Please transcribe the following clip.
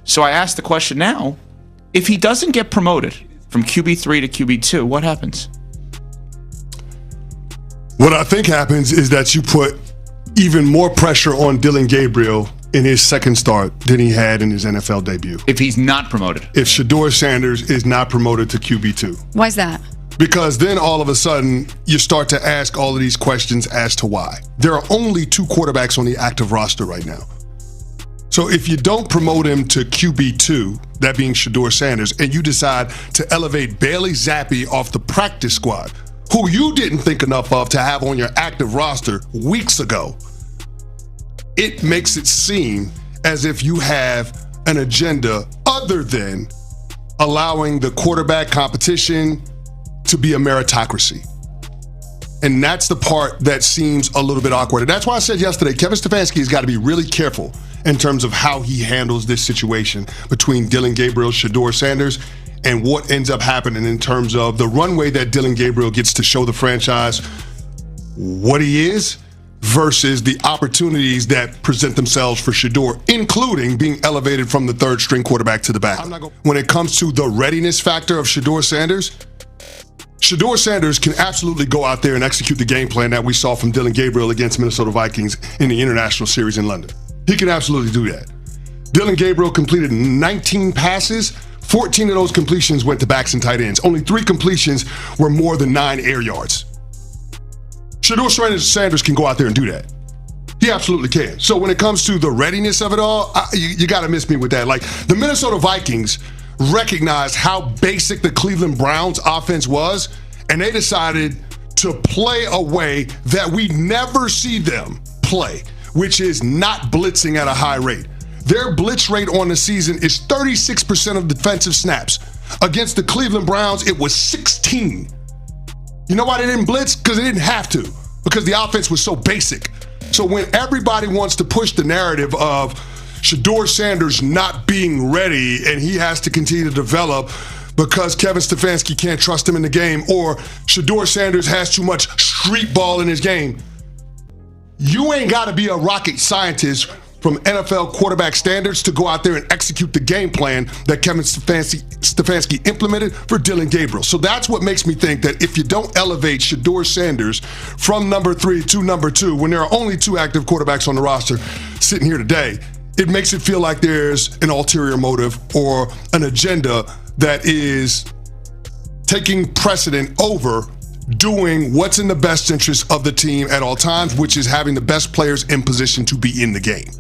So I ask the question now, if he doesn't get promoted from QB3 to QB2, what happens? What I think happens is that you put even more pressure on Dillon Gabriel in his second start than he had in his NFL debut. If he's not promoted. If Shadeur Sanders is not promoted to QB2. Why is that? Because then all of a sudden you start to ask all of these questions as to why. There are only 2 quarterbacks on the active roster right now. So if you don't promote him to QB2, that being Shadeur Sanders, and you decide to elevate Bailey Zappi off the practice squad, who you didn't think enough of to have on your active roster weeks ago, it makes it seem as if you have an agenda other than allowing the quarterback competition to be a meritocracy. And that's the part that seems a little bit awkward. And that's why I said yesterday, Kevin Stefanski has got to be really careful in terms of how he handles this situation between Dillon Gabriel, Shadeur Sanders, and what ends up happening in terms of the runway that Dillon Gabriel gets to show the franchise what he is versus the opportunities that present themselves for Shadeur, including being elevated from the third string quarterback to the back. When it comes to the readiness factor of Shadeur Sanders can absolutely go out there and execute the game plan that we saw from Dillon Gabriel against Minnesota Vikings in the international series in London. He can absolutely do that. Dillon Gabriel completed 19 passes. 14 of those completions went to backs and tight ends. Only 3 completions were more than 9 air yards. Shadeur Sanders can go out there and do that. He absolutely can. So when it comes to the readiness of it all, you got to miss me with that. Like, the Minnesota Vikings recognized how basic the Cleveland Browns offense was, and they decided to play a way that we never see them play, which is not blitzing at a high rate. Their blitz rate on the season is 36% of defensive snaps. Against the Cleveland Browns, it was 16. You know why they didn't blitz? Because they didn't have to, because the offense was so basic. So when everybody wants to push the narrative of Shadeur Sanders not being ready and he has to continue to develop because Kevin Stefanski can't trust him in the game, or Shadeur Sanders has too much street ball in his game, you ain't got to be a rocket scientist from NFL quarterback standards to go out there and execute the game plan that Kevin Stefanski implemented for Dillon Gabriel. So that's what makes me think that if you don't elevate Shadeur Sanders from number 3 to number 2, when there are only 2 active quarterbacks on the roster sitting here today, it makes it feel like there's an ulterior motive or an agenda that is taking precedent over doing what's in the best interest of the team at all times, which is having the best players in position to be in the game.